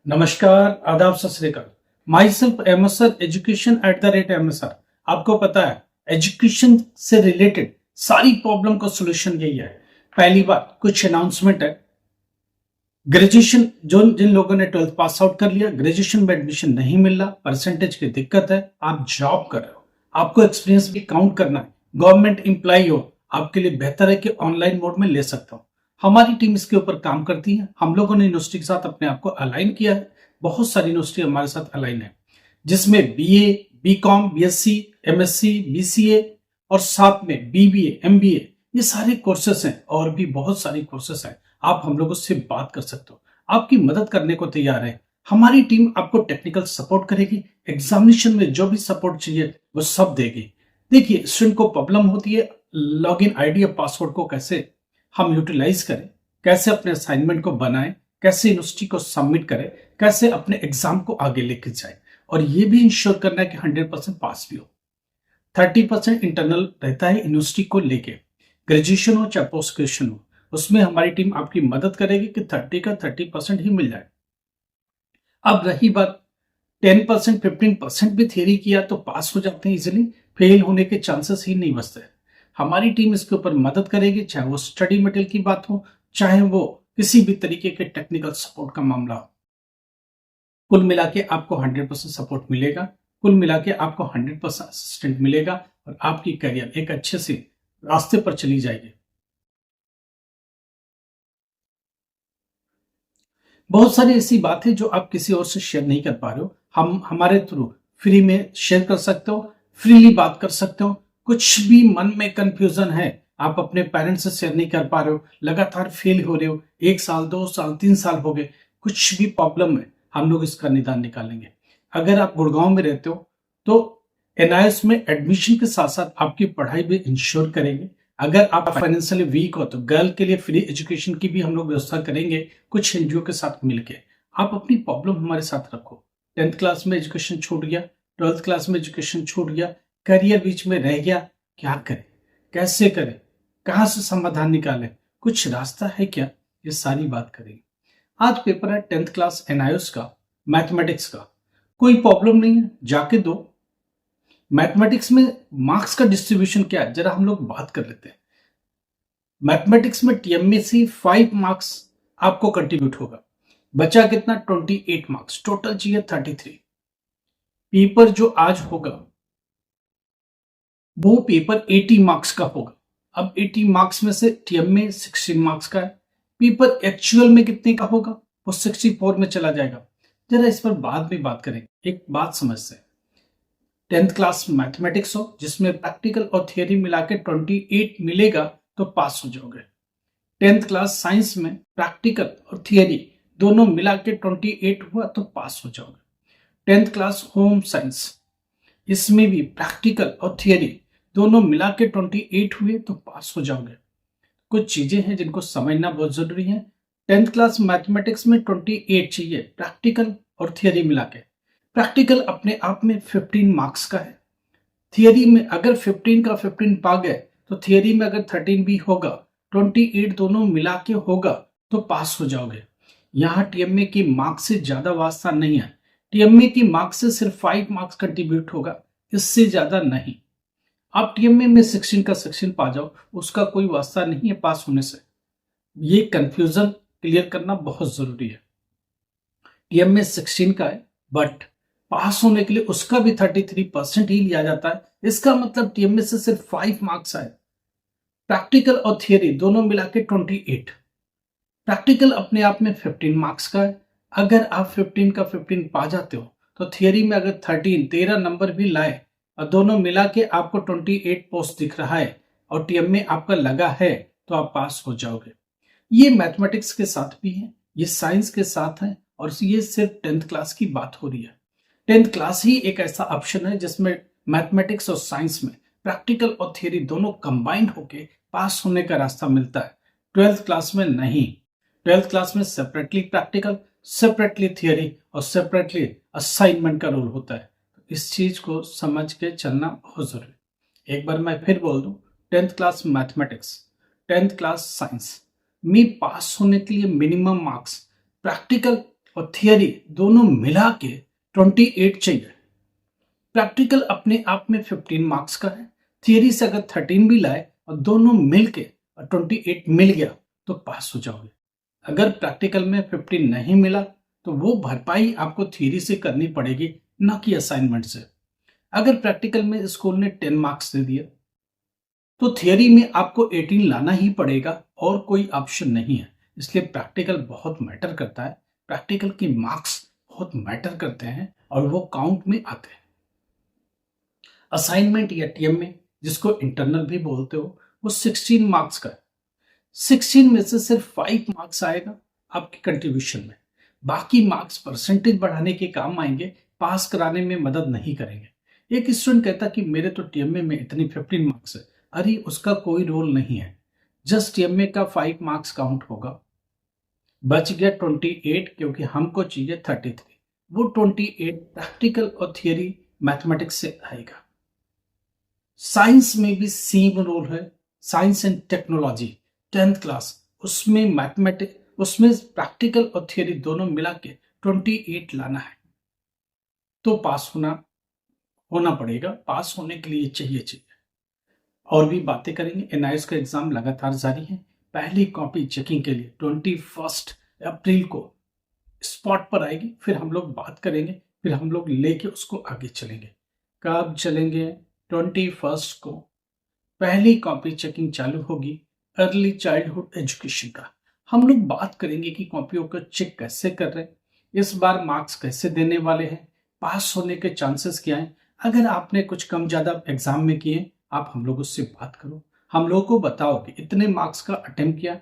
नमस्कार, आदाब, सत श्री अकाल। My self MSR education @MSR। आपको पता है एजुकेशन से रिलेटेड सारी प्रॉब्लम का सोल्यूशन यही है। पहली बात, कुछ अनाउंसमेंट है। ग्रेजुएशन जिन लोगों ने 12th पास आउट कर लिया, ग्रेजुएशन में एडमिशन नहीं मिल रहा, परसेंटेज की दिक्कत है, आप जॉब कर रहे हो, आपको एक्सपीरियंस भी काउंट करना है, गवर्नमेंट एम्प्लॉय हो, आपके लिए बेहतर है कि ऑनलाइन मोड में ले सकता हूं। हमारी टीम इसके ऊपर काम करती है। हम लोगों ने यूनिवर्सिटी के साथ अपने आप को अलाइन किया है। बहुत सारी यूनिवर्सिटी हमारे साथ अलाइन है, जिसमें BA, BCom, BSc, MSc, BCA और साथ में बीबीए, एमबीए, ये सारे कोर्सेस हैं और भी बहुत सारी कोर्सेस हैं। आप हम लोगों से बात कर सकते हो, आपकी मदद करने को तैयार है। हमारी टीम आपको टेक्निकल सपोर्ट करेगी, एग्जामिनेशन में जो भी सपोर्ट चाहिए वो सब देगी। देखिए, स्टूडेंट को प्रॉब्लम होती है लॉगिन आईडी और पासवर्ड को कैसे हम यूटिलाइज करें, कैसे अपने असाइनमेंट को बनाएं, कैसे यूनिवर्सिटी को सबमिट करें, कैसे अपने एग्जाम को आगे लेके जाए, और ये भी इंश्योर करना है कि 100% पास भी हो। 30% इंटरनल रहता है यूनिवर्सिटी को लेके, ग्रेजुएशन हो चाहे पोस्ट ग्रेजुएशन हो, उसमें हमारी टीम आपकी मदद करेगी कि 30 का 30% ही मिल जाए। अब रही बात 10%, 15% भी थियरी किया तो पास हो जाते हैं इजिली, फेल होने के चांसेस ही नहीं बचते। हमारी टीम इसके ऊपर मदद करेगी, चाहे वो स्टडी मटेरियल की बात हो, चाहे वो किसी भी तरीके के टेक्निकल सपोर्ट का मामला हो। कुल मिला के आपको 100% सपोर्ट मिलेगा, कुल मिला के आपको 100% असिस्टेंट मिलेगा और आपकी करियर एक अच्छे से रास्ते पर चली जाएगी। बहुत सारी ऐसी बातें जो आप किसी और से शेयर नहीं कर पा रहे हो, हम हमारे थ्रू फ्री में शेयर कर सकते हो, फ्रीली बात कर सकते हो। कुछ भी मन में कंफ्यूजन है, आप अपने पेरेंट्स से शेयर नहीं कर पा रहे हो, लगातार फेल हो रहे हो, 1 साल, 2 साल, 3 साल हो गए, कुछ भी प्रॉब्लम है, हम लोग इसका निदान निकालेंगे। अगर आप गुड़गांव में रहते हो तो एनआईएस में एडमिशन के साथ साथ आपकी पढ़ाई भी इंश्योर करेंगे। अगर आप फाइनेंशियली वीक हो तो गर्ल के लिए फ्री एजुकेशन की भी हम लोग व्यवस्था करेंगे कुछ एनजीओ के साथ मिलके। आप अपनी प्रॉब्लम हमारे साथ रखो। 10th क्लास में एजुकेशन छूट गया, 12th क्लास में एजुकेशन छूट गया, करियर बीच में रह गया, क्या करें, कैसे करें, कहां से समाधान निकालें, कुछ रास्ता है क्या, ये सारी बात करेंगे। आज पेपर है 10th क्लास एनआईएस का, मैथमेटिक्स का। कोई प्रॉब्लम नहीं है, जाके दो। मैथमेटिक्स में मार्क्स का डिस्ट्रीब्यूशन क्या है जरा हम लोग बात कर लेते हैं। मैथमेटिक्स में टीएमएसी 5 मार्क्स आपको कंट्रीब्यूट होगा, बचा कितना, 28 मार्क्स, टोटल चाहिए 33। पेपर जो आज होगा वो पेपर 80 मार्क्स का होगा। अब 80 मार्क्स में से टीएमए 16 मार्क्स का है, पेपर एक्चुअल में कितने का होगा, वो 64 में चला जाएगा। जरा इस पर बाद में बात करेंगे। एक बात समझते हैं, 10th क्लास मैथमेटिक्स हो जिसमें प्रैक्टिकल और थियरी मिला के 28 मिलेगा तो पास हो जाओगे। 10th क्लास साइंस में प्रैक्टिकल और थियरी दोनों मिला के 28 हुआ तो पास हो जाओगे। 10th क्लास होम साइंस, इसमें भी प्रैक्टिकल और थियरी दोनों मिला के 28 हुए तो पास हो जाओगे। कुछ चीजें हैं जिनको समझना बहुत जरूरी है। 10th क्लास मैथमेटिक्स में 28 चाहिए, प्रैक्टिकल और थियरी मिला के। प्रैक्टिकल अपने आप में 15 मार्क्स का है, थियरी में अगर 15 का 15 पा गए तो थियरी में अगर 13 भी होगा, 28 दोनों मिला के होगा तो पास हो जाओगे। यहाँ टीएमए की मार्क्स से ज्यादा वास्ता नहीं है, टीएमए की मार्क्स से सिर्फ 5 मार्क्स कंट्रीब्यूट होगा, इससे ज्यादा नहीं। आप टीएमए में 16 का 16 पा जाओ, उसका कोई वास्ता नहीं है पास होने से। ये कंफ्यूजन क्लियर करना बहुत जरूरी है। टीएमए 16 का है बट पास होने के लिए उसका भी 33% ही लिया जाता है, इसका मतलब टीएमए से सिर्फ 5 मार्क्स आए। प्रैक्टिकल और थियरी दोनों मिला के 28, प्रैक्टिकल अपने आप में 15 मार्क्स का है। अगर आप 15 का 15 पा जाते हो तो थियरी में अगर 13 नंबर भी लाए और दोनों मिला के आपको 28 पोस्ट दिख रहा है और टीएमए आपका लगा है तो आप पास हो जाओगे। ये मैथमेटिक्स के साथ भी है, ये साइंस के साथ है, और ये सिर्फ 10th क्लास की बात हो रही है। 10th क्लास ही एक ऐसा ऑप्शन है जिसमें मैथमेटिक्स और साइंस में प्रैक्टिकल और थियरी दोनों कंबाइंड होके पास होने का रास्ता मिलता है। 12th क्लास में नहीं, 12th क्लास में सेपरेटली प्रैक्टिकल, सेपरेटली थियरी और सेपरेटली असाइनमेंट का रोल होता है। इस चीज को समझ के चलना बहुत जरूरी। एक बार मैं फिर बोल दूं, 10th class mathematics, 10th class science में पास होने के लिए मिनिमम मार्क्स प्रैक्टिकल और थियरी दोनों मिला के 28 चाहिए। प्रैक्टिकल अपने आप में 15 मार्क्स का है। थियरी से अगर 13 भी लाए और दोनों मिल के 28 मिल गया तो पास हो जाओगे। अगर प्रैक्टिकल में 15 नहीं मिला तो वो भरपाई आपको थियरी से करनी पड़ेगी, ना कि असाइनमेंट से। अगर प्रैक्टिकल में स्कूल ने 10 मार्क्स दे दिया तो थियरी में आपको 18 लाना ही पड़ेगा और कोई ऑप्शन नहीं है। इसलिए प्रैक्टिकल बहुत मैटर करता है। प्रैक्टिकल की मार्क्स बहुत मैटर करते हैं और वो काउंट में आते हैं। असाइनमेंट या टीएमए, जिसको इंटरनल भी बोलते हो, वो 16 मार्क्स का है। 16 में से सिर्फ 5 मार्क्स आएगा आपके कंट्रीब्यूशन में। बाकी मार्क्स परसेंटेज बढ़ाने के काम आएंगे, पास कराने में मदद नहीं करेंगे। एक स्टूडेंट कहता कि मेरे तो टीएमए में इतनी 15 मार्क्स है। अरे उसका कोई रोल नहीं है। जस्ट टीएमए का 5 मार्क्स काउंट होगा, बच गया 28, क्योंकि हमको चाहिए 33। वो 28 प्रैक्टिकल और थियरी मैथमेटिक्स से आएगा। साइंस में भी सेम रोल है। Science and technology 10th class, उसमें मैथमेटिक्स, उसमें प्रैक्टिकल और थियरी दोनों मिला के 28 लाना है तो पास होना पड़ेगा। पास होने के लिए चाहिए। और भी बातें करेंगे। एनआईएस का एग्जाम लगातार जारी है। पहली कॉपी चेकिंग के लिए 21 अप्रैल को स्पॉट पर आएगी। फिर हम लोग बात करेंगे, फिर हम लोग लेके उसको आगे चलेंगे। कब चलेंगे? 21 को पहली कॉपी चेकिंग चालू होगी अर्ली चाइल्डहुड एजुकेशन का। हम लोग बात करेंगे कि कॉपियों को चेक कैसे कर रहे हैं, इस बार मार्क्स कैसे देने वाले हैं, पास होने के चांसेस क्या हैं। अगर आपने कुछ कम ज्यादा एग्जाम में किए, आप हम लोगों से बात करो। हम लोगों को बताओ कि इतने मार्क्स का अटेम्प्ट किया,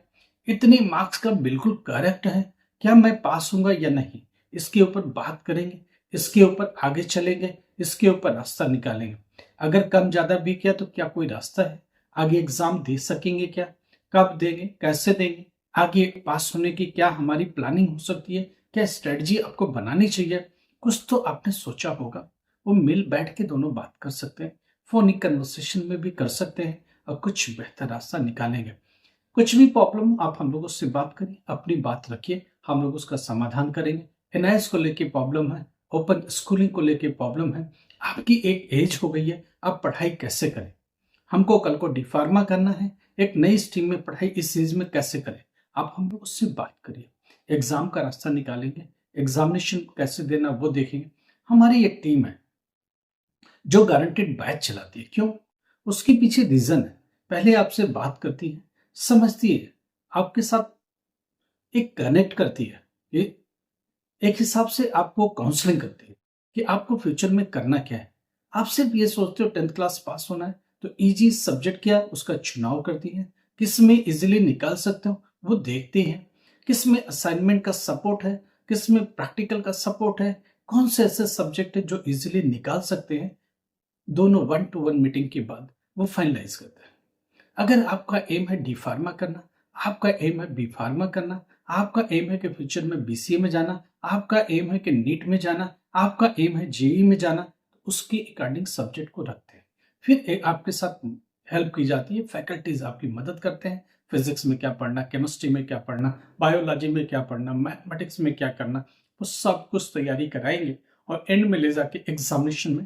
इतने मार्क्स का बिल्कुल करेक्ट है, क्या मैं पास होऊंगा या नहीं। इसके ऊपर बात करेंगे, इसके ऊपर आगे चलेंगे, इसके ऊपर रास्ता निकालेंगे। अगर कम ज्यादा भी किया तो क्या कोई रास्ता है? आगे एग्जाम दे सकेंगे क्या? कब देंगे? कैसे देंगे? आगे पास होने की क्या हमारी प्लानिंग हो सकती है? क्या स्ट्रेटजी आपको बनानी चाहिए? कुछ तो आपने सोचा होगा। वो मिल बैठ के दोनों बात कर सकते हैं, फोनिक कन्वर्सेशन में भी कर सकते हैं और कुछ बेहतर रास्ता निकालेंगे। कुछ भी प्रॉब्लम आप हम लोगों से बात करिए, अपनी बात रखिए, हम लोग उसका समाधान करेंगे। एनआईएस को लेके प्रॉब्लम है, ओपन स्कूलिंग को लेके प्रॉब्लम है, आपकी एक एज हो गई है, आप पढ़ाई कैसे करें? हमको कल को डी फार्मा करना है, एक नई स्ट्रीम में पढ़ाई इस एज में कैसे करें? आप हम लोग उससे बात करिए। एग्जाम का रास्ता निकालेंगे, एग्जामिनेशन कैसे देना वो देखेंगे। हमारी एक टीम है जो गारंटेड बैच चलाती है। क्यों? उसके पीछे रीजन है। पहले आपसे बात करती है, समझती है, आपके साथ एक कनेक्ट करती है, एक हिसाब से आपको काउंसलिंग करती है कि आपको फ्यूचर में करना क्या है। आप सिर्फ ये सोचते हो 10th क्लास पास होना है, तो इजी सब्जेक्ट क्या है उसका चुनाव करती है। किस में इजीली निकाल सकते हो वो देखती है। किस में असाइनमेंट का सपोर्ट है, किस में प्रैक्टिकल का सपोर्ट है, कौन से ऐसे सब्जेक्ट है जो इजीली निकाल सकते हैं। दोनों 1-to-1 मीटिंग के बाद वो फाइनलाइज करते हैं। अगर आपका एम है डी फार्मा करना, आपका एम है बी फार्मा करना, आपका एम है कि फ्यूचर में बीसीए में जाना, आपका एम है कि नीट में जाना, आपका एम है जेई में जाना, तो उसके अकॉर्डिंग सब्जेक्ट को रखते हैं। फिर एक आपके साथ हेल्प की जाती है, फैकल्टीज आपकी मदद करते हैं। फिजिक्स में क्या पढ़ना, केमिस्ट्री में क्या पढ़ना, बायोलॉजी में क्या पढ़ना, मैथमेटिक्स में क्या करना, वो सब कुछ तैयारी कराएंगे और एंड में ले जाके एग्जामिनेशन में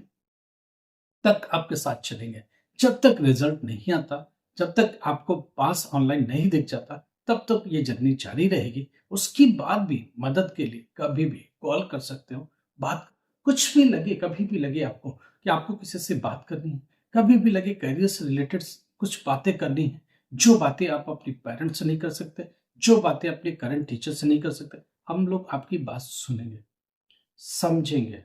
तक आपके साथ चलेंगे। जब तक रिजल्ट नहीं आता, जब तक आपको पास ऑनलाइन नहीं दिख जाता, तब तक ये जर्नी जारी रहेगी। उसके बाद भी मदद के लिए कभी भी कॉल कर सकते हो। बात कुछ भी लगे, कभी भी लगे आपको कि आपको किसी से बात करनी है, कभी भी लगे करियर से रिलेटेड कुछ बातें करनी है, जो बातें आप अपने पेरेंट्स से नहीं कर सकते, जो बातें अपने करंट टीचर से नहीं कर सकते, हम लोग आपकी बात सुनेंगे, समझेंगे,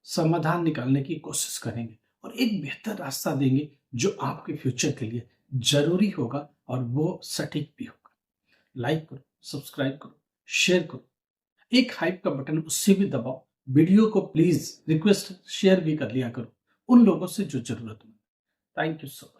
समाधान निकालने की कोशिश करेंगे और एक बेहतर रास्ता देंगे जो आपके फ्यूचर के लिए जरूरी होगा और वो सटीक भी होगा। लाइक करो, सब्सक्राइब करो, शेयर करो, एक हाइप का बटन उससे भी दबाओ। वीडियो को प्लीज रिक्वेस्ट शेयर भी कर लिया करो उन लोगों से जो जरूरतमंद। Thank you so much.